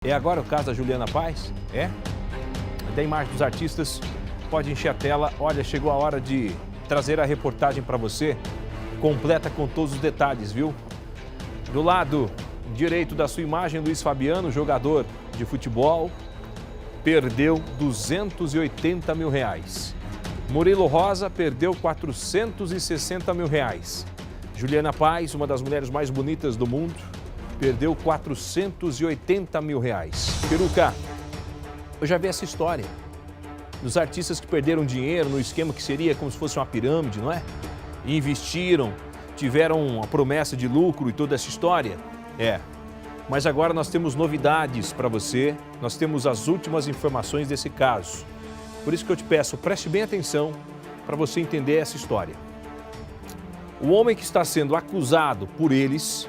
É agora o caso da Juliana Paz? É? Da imagem dos artistas, pode encher a tela. Olha, chegou a hora de trazer a reportagem para você, completa com todos os detalhes, viu? Do lado direito da sua imagem, Luiz Fabiano, jogador de futebol, perdeu R$280 mil. Murilo Rosa perdeu R$460 mil. Juliana Paz, uma das mulheres mais bonitas do mundo, perdeu R$480 mil. Peruca, eu já vi essa história dos artistas que perderam dinheiro no esquema que seria como se fosse uma pirâmide, não é? E investiram, tiveram a promessa de lucro e toda essa história. Mas agora nós temos novidades para você, nós temos as últimas informações desse caso. Por isso que eu te peço, preste bem atenção para você entender essa história. O homem que está sendo acusado por eles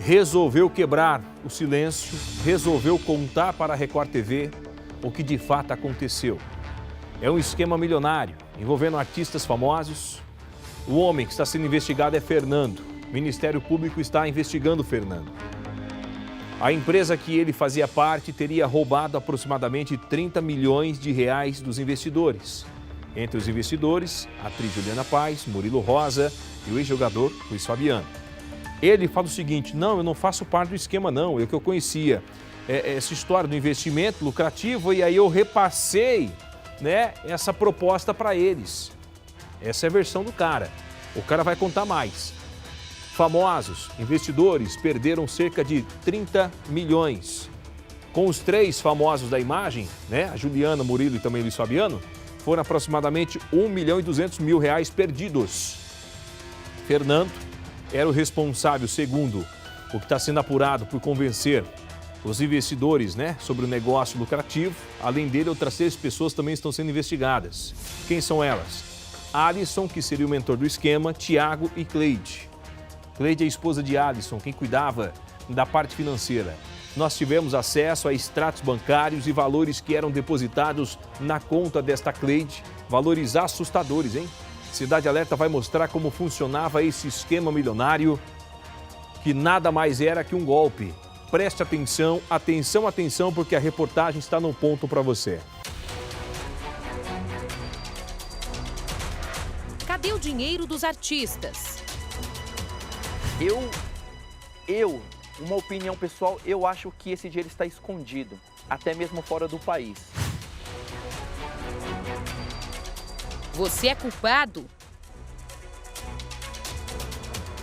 resolveu quebrar o silêncio, resolveu contar para a Record TV o que de fato aconteceu. É um esquema milionário envolvendo artistas famosos. O homem que está sendo investigado é Fernando. O Ministério Público está investigando o Fernando. A empresa que ele fazia parte teria roubado aproximadamente R$30 milhões dos investidores. Entre os investidores, a atriz Juliana Paz, Murilo Rosa e o ex-jogador Luiz Fabiano. Ele fala o seguinte: não, eu não faço parte do esquema não, eu que eu conhecia essa história do investimento lucrativo e aí eu repassei, essa proposta para eles. Essa é a versão do cara. O cara vai contar mais. Famosos, investidores perderam cerca de 30 milhões. Com os três famosos da imagem, a Juliana, Murilo e também Luiz Fabiano, foram aproximadamente R$1.200.000 perdidos. Fernando era o responsável, segundo o que está sendo apurado, por convencer os investidores sobre o negócio lucrativo. Além dele, outras 6 pessoas também estão sendo investigadas. Quem são elas? Alisson, que seria o mentor do esquema, Tiago e Cleide. Cleide é a esposa de Alisson, quem cuidava da parte financeira. Nós tivemos acesso a extratos bancários e valores que eram depositados na conta desta Cleide. Valores assustadores, hein? Cidade Alerta vai mostrar como funcionava esse esquema milionário, que nada mais era que um golpe. Preste atenção, atenção, atenção, porque a reportagem está no ponto para você. Cadê o dinheiro dos artistas? Uma opinião pessoal, eu acho que esse dinheiro está escondido, até mesmo fora do país. Você é culpado?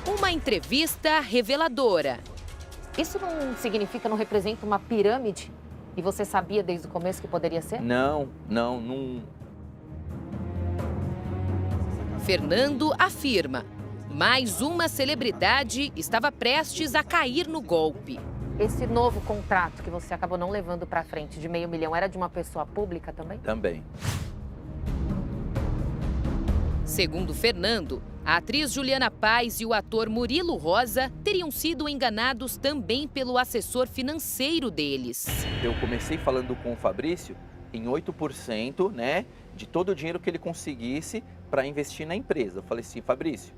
Uma entrevista reveladora. Isso não significa, não representa uma pirâmide? E você sabia desde o começo que poderia ser? Não. Fernando afirma: mais uma celebridade estava prestes a cair no golpe. Esse novo contrato que você acabou não levando para frente de R$500 mil era de uma pessoa pública também? Também. Segundo Fernando, a atriz Juliana Paz e o ator Murilo Rosa teriam sido enganados também pelo assessor financeiro deles. Eu comecei falando com o Fabrício em 8%, de todo o dinheiro que ele conseguisse para investir na empresa. Eu falei assim: Fabrício,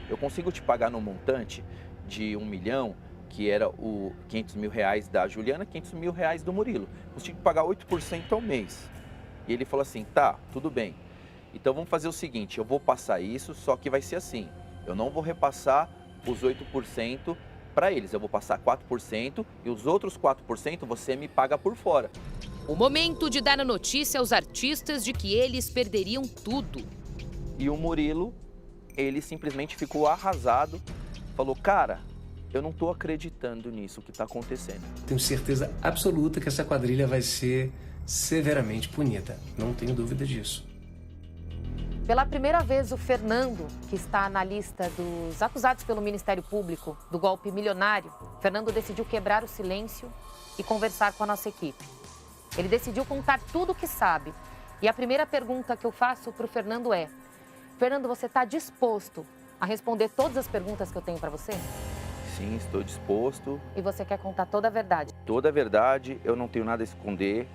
eu consigo te pagar no montante de R$1 milhão, que era o R$500 mil da Juliana, R$500 mil do Murilo. Consigo pagar 8% ao mês. E ele falou assim: tá, tudo bem. Então vamos fazer o seguinte, eu vou passar isso, só que vai ser assim. Eu não vou repassar os 8% para eles, eu vou passar 4% e os outros 4% você me paga por fora. O momento de dar a notícia aos artistas de que eles perderiam tudo. E o Murilo, ele simplesmente ficou arrasado, falou: cara, eu não estou acreditando nisso que está acontecendo. Tenho certeza absoluta que essa quadrilha vai ser severamente punida, não tenho dúvida disso. Pela primeira vez, o Fernando, que está na lista dos acusados pelo Ministério Público do golpe milionário, Fernando decidiu quebrar o silêncio e conversar com a nossa equipe. Ele decidiu contar tudo o que sabe. E a primeira pergunta que eu faço para o Fernando é: Fernando, você está disposto a responder todas as perguntas que eu tenho para você? Sim, estou disposto. E você quer contar toda a verdade? Toda a verdade, eu não tenho nada a esconder.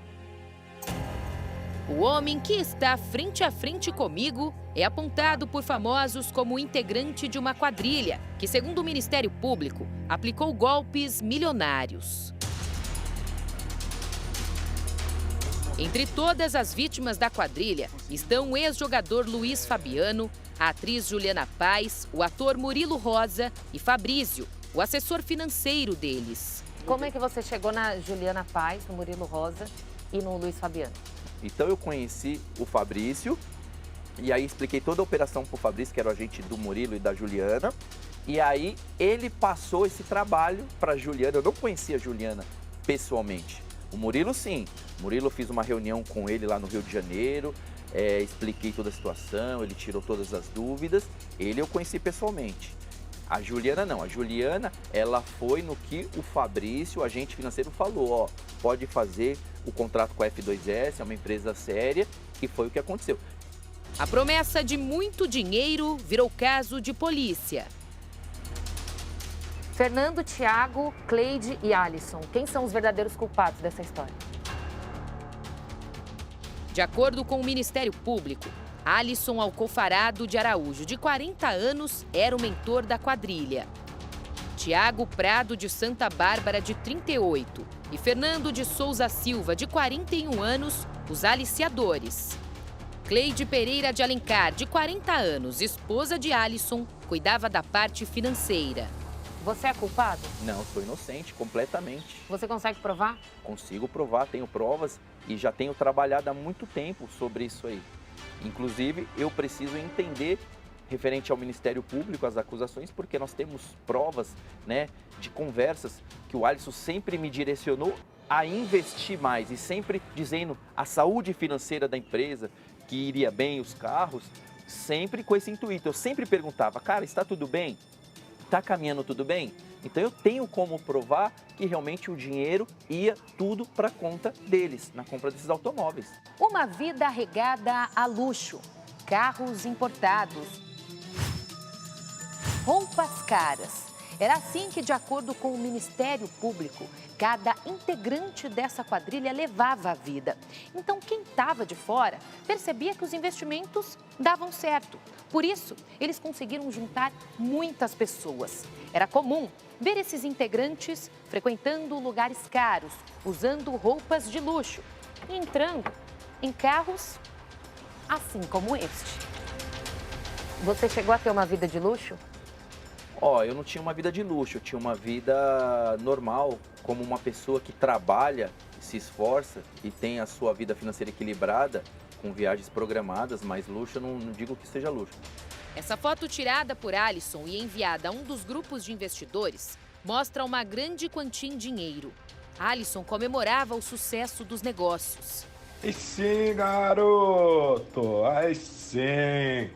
O homem que está frente a frente comigo é apontado por famosos como integrante de uma quadrilha que, segundo o Ministério Público, aplicou golpes milionários. Entre todas as vítimas da quadrilha estão o ex-jogador Luiz Fabiano, a atriz Juliana Paes, o ator Murilo Rosa e Fabrício, o assessor financeiro deles. Como é que você chegou na Juliana Paes, no Murilo Rosa e no Luiz Fabiano? Então eu conheci o Fabrício e aí expliquei toda a operação pro Fabrício, que era o agente do Murilo e da Juliana. E aí ele passou esse trabalho para Juliana. Eu não conhecia a Juliana pessoalmente. O Murilo sim. O Murilo, fiz uma reunião com ele lá no Rio de Janeiro, expliquei toda a situação, ele tirou todas as dúvidas. Ele eu conheci pessoalmente. A Juliana não. A Juliana, ela foi no que o Fabrício, o agente financeiro, falou. Ó, pode fazer o contrato com a F2S, é uma empresa séria, e foi o que aconteceu. A promessa de muito dinheiro virou caso de polícia. Fernando, Thiago, Cleide e Alisson. Quem são os verdadeiros culpados dessa história? De acordo com o Ministério Público, Alisson Alcofarado de Araújo, de 40 anos, era o mentor da quadrilha. Thiago Prado de Santa Bárbara, de 38, e Fernando de Souza Silva, de 41 anos, os aliciadores. Cleide Pereira de Alencar, de 40 anos, esposa de Alisson, cuidava da parte financeira. Você é culpado? Não, sou inocente, completamente. Você consegue provar? Consigo provar, tenho provas e já tenho trabalhado há muito tempo sobre isso aí. Inclusive, eu preciso entender, referente ao Ministério Público, as acusações, porque nós temos provas, né, de conversas que o Alisson sempre me direcionou a investir mais e sempre dizendo a saúde financeira da empresa, que iria bem os carros, sempre com esse intuito. Eu sempre perguntava, cara, está tudo bem? Está caminhando tudo bem? Então eu tenho como provar que realmente o dinheiro ia tudo para a conta deles, na compra desses automóveis. Uma vida regada a luxo, carros importados, roupas caras. Era assim que, de acordo com o Ministério Público, cada integrante dessa quadrilha levava a vida. Então, quem estava de fora percebia que os investimentos davam certo. Por isso, eles conseguiram juntar muitas pessoas. Era comum ver esses integrantes frequentando lugares caros, usando roupas de luxo e entrando em carros assim como este. Você chegou a ter uma vida de luxo? Eu não tinha uma vida de luxo, eu tinha uma vida normal, como uma pessoa que trabalha, se esforça e tem a sua vida financeira equilibrada, com viagens programadas, mas luxo eu não digo que seja luxo. Essa foto tirada por Alisson e enviada a um dos grupos de investidores mostra uma grande quantia em dinheiro. Alisson comemorava o sucesso dos negócios. Aí sim, garoto! Aí sim!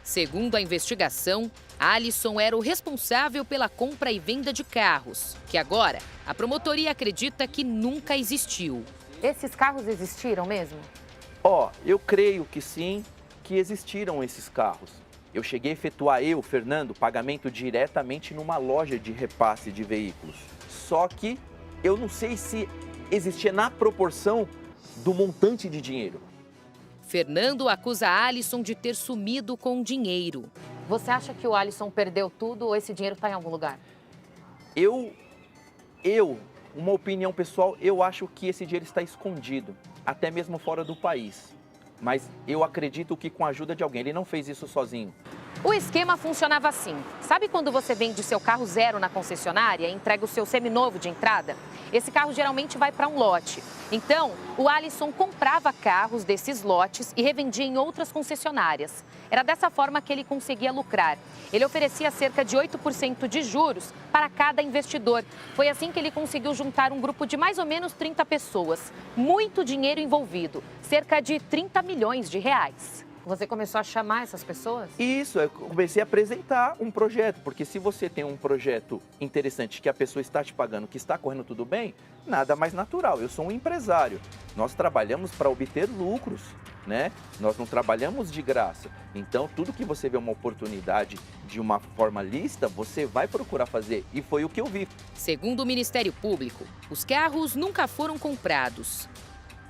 Segundo a investigação, Alisson era o responsável pela compra e venda de carros, que agora a promotoria acredita que nunca existiu. Esses carros existiram mesmo? Eu creio que sim, que existiram esses carros. Eu cheguei a efetuar, Fernando, pagamento diretamente numa loja de repasse de veículos. Só que eu não sei se existia na proporção do montante de dinheiro. Fernando acusa Alisson de ter sumido com dinheiro. Você acha que o Alisson perdeu tudo ou esse dinheiro está em algum lugar? Uma opinião pessoal, eu acho que esse dinheiro está escondido, até mesmo fora do país. Mas eu acredito que com a ajuda de alguém, ele não fez isso sozinho. O esquema funcionava assim. Sabe quando você vende seu carro zero na concessionária e entrega o seu seminovo de entrada? Esse carro geralmente vai para um lote. Então, o Alisson comprava carros desses lotes e revendia em outras concessionárias. Era dessa forma que ele conseguia lucrar. Ele oferecia cerca de 8% de juros para cada investidor. Foi assim que ele conseguiu juntar um grupo de mais ou menos 30 pessoas. Muito dinheiro envolvido, cerca de 30 milhões de reais. Você começou a chamar essas pessoas? Isso, eu comecei a apresentar um projeto, porque se você tem um projeto interessante que a pessoa está te pagando, que está correndo tudo bem, nada mais natural. Eu sou um empresário, nós trabalhamos para obter lucros, né? Nós não trabalhamos de graça. Então, tudo que você vê uma oportunidade de uma forma lícita, você vai procurar fazer. E foi o que eu vi. Segundo o Ministério Público, os carros nunca foram comprados.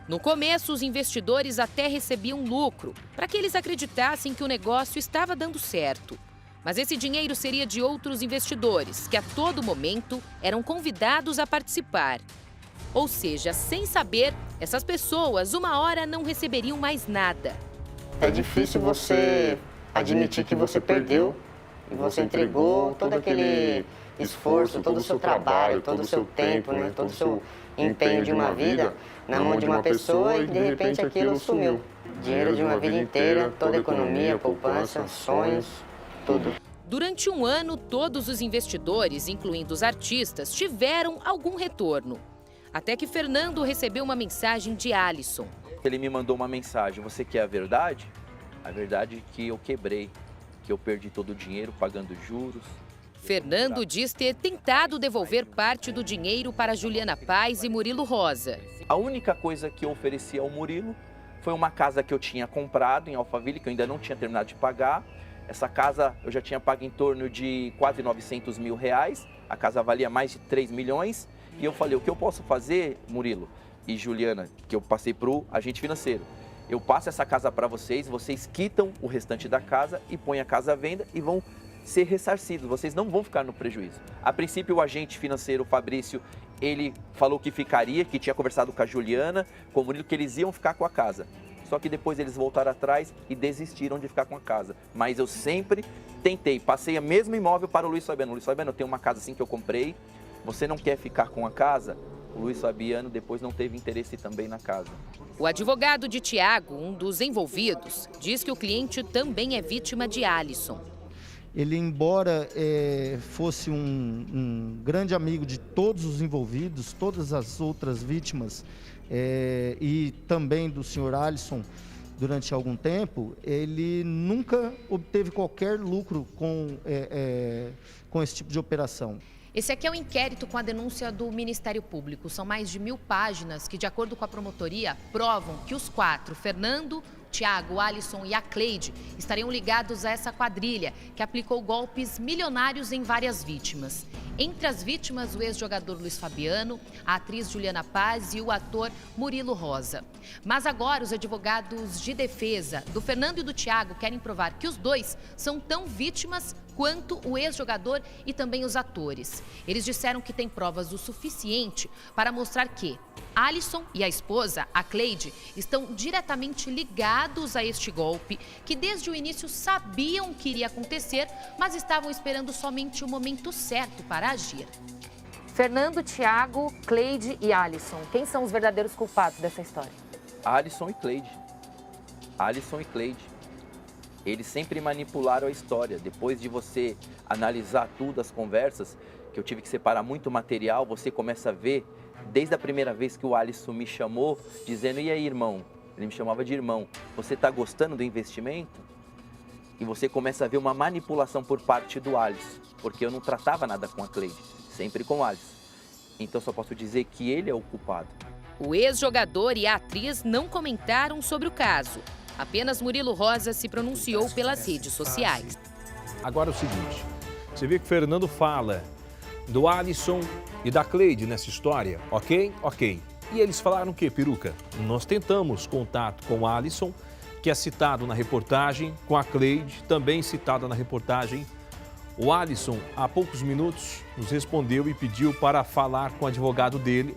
No começo, os investidores até recebiam lucro, para que eles acreditassem que o negócio estava dando certo. Mas esse dinheiro seria de outros investidores, que a todo momento eram convidados a participar. Ou seja, sem saber, essas pessoas uma hora não receberiam mais nada. É difícil você admitir que você perdeu e você entregou todo aquele esforço, todo o seu trabalho, todo o seu tempo, né, todo o seu empenho de uma vida na mão de uma pessoa e de repente aquilo sumiu. Dinheiro de uma vida inteira, toda a economia, poupança, sonhos, tudo. Durante um ano, todos os investidores, incluindo os artistas, tiveram algum retorno. Até que Fernando recebeu uma mensagem de Alisson. Ele me mandou uma mensagem: você quer a verdade? A verdade é que eu quebrei, que eu perdi todo o dinheiro pagando juros. Fernando diz ter tentado devolver parte do dinheiro para Juliana Paz e Murilo Rosa. A única coisa que eu ofereci ao Murilo foi uma casa que eu tinha comprado em Alphaville, que eu ainda não tinha terminado de pagar. Essa casa eu já tinha pago em torno de quase 900 mil reais. A casa valia mais de 3 milhões. E eu falei: o que eu posso fazer, Murilo e Juliana, que eu passei para o agente financeiro? Eu passo essa casa para vocês, vocês quitam o restante da casa e põem a casa à venda e vão ser ressarcidos. Vocês não vão ficar no prejuízo. A princípio, o agente financeiro, o Fabrício, ele falou que ficaria, que tinha conversado com a Juliana, com o Murilo, que eles iam ficar com a casa. Só que depois eles voltaram atrás e desistiram de ficar com a casa. Mas eu sempre tentei, passei o mesmo imóvel para o Luiz Fabiano. Luiz Fabiano, eu tenho uma casa assim que eu comprei, você não quer ficar com a casa? O Luiz Fabiano depois não teve interesse também na casa. O advogado de Tiago, um dos envolvidos, diz que o cliente também é vítima de Alisson. Ele, embora fosse um grande amigo de todos os envolvidos, todas as outras vítimas, e também do senhor Alisson durante algum tempo, ele nunca obteve qualquer lucro com esse tipo de operação. Esse aqui é o inquérito com a denúncia do Ministério Público. São mais de 1000 páginas que, de acordo com a promotoria, provam que os 4, Fernando, Tiago, Alisson e a Cleide, estariam ligados a essa quadrilha que aplicou golpes milionários em várias vítimas. Entre as vítimas, o ex-jogador Luiz Fabiano, a atriz Juliana Paz e o ator Murilo Rosa. Mas agora os advogados de defesa do Fernando e do Tiago querem provar que os dois são tão vítimas quanto o ex-jogador e também os atores. Eles disseram que têm provas o suficiente para mostrar que Alisson e a esposa, a Cleide, estão diretamente ligados a este golpe, que desde o início sabiam que iria acontecer, mas estavam esperando somente o momento certo para agir. Fernando, Tiago, Cleide e Alisson, quem são os verdadeiros culpados dessa história? Alisson e Cleide. Alisson e Cleide. Eles sempre manipularam a história. Depois de você analisar tudo, as conversas, que eu tive que separar muito material, você começa a ver, desde a primeira vez que o Alisson me chamou, dizendo: e aí, irmão? Ele me chamava de irmão. Você está gostando do investimento? E você começa a ver uma manipulação por parte do Alisson, porque eu não tratava nada com a Cleide, sempre com o Alisson. Então só posso dizer que ele é o culpado. O ex-jogador e a atriz não comentaram sobre o caso. Apenas Murilo Rosa se pronunciou pelas redes sociais. Agora é o seguinte, você vê que o Fernando fala do Alisson e da Cleide nessa história, ok? Ok. E eles falaram o quê, Peruca? Nós tentamos contato com o Alisson, que é citado na reportagem, com a Cleide, também citada na reportagem. O Alisson, há poucos minutos, nos respondeu e pediu para falar com o advogado dele.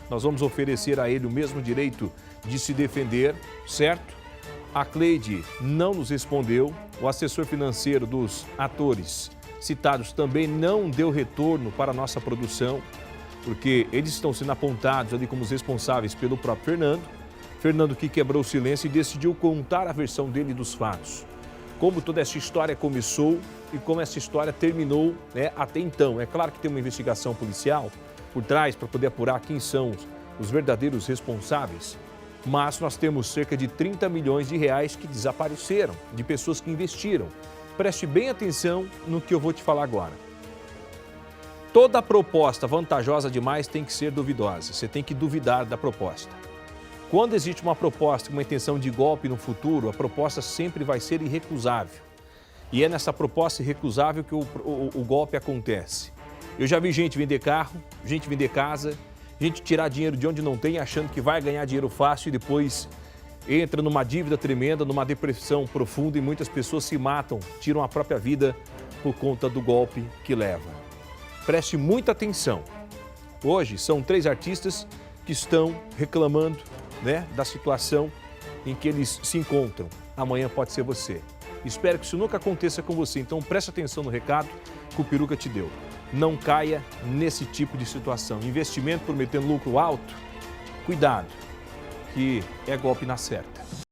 Nós vamos oferecer a ele o mesmo direito de se defender, certo? A Cleide não nos respondeu, o assessor financeiro dos atores citados também não deu retorno para a nossa produção, porque eles estão sendo apontados ali como os responsáveis pelo próprio Fernando. Fernando que quebrou o silêncio e decidiu contar a versão dele dos fatos. Como toda essa história começou e como essa história terminou, né, até então. É claro que tem uma investigação policial por trás para poder apurar quem são os verdadeiros responsáveis. Mas nós temos cerca de 30 milhões de reais que desapareceram, de pessoas que investiram. Preste bem atenção no que eu vou te falar agora. Toda proposta vantajosa demais tem que ser duvidosa. Você tem que duvidar da proposta. Quando existe uma proposta com uma intenção de golpe no futuro, a proposta sempre vai ser irrecusável. E é nessa proposta irrecusável que o golpe acontece. Eu já vi gente vender carro, gente vender casa, gente tirar dinheiro de onde não tem, achando que vai ganhar dinheiro fácil e depois entra numa dívida tremenda, numa depressão profunda e muitas pessoas se matam, tiram a própria vida por conta do golpe que leva. Preste muita atenção. Hoje são 3 artistas que estão reclamando, né, da situação em que eles se encontram. Amanhã pode ser você. Espero que isso nunca aconteça com você, então preste atenção no recado que o Peruca te deu. Não caia nesse tipo de situação. Investimento prometendo lucro alto, cuidado, que é golpe na certa.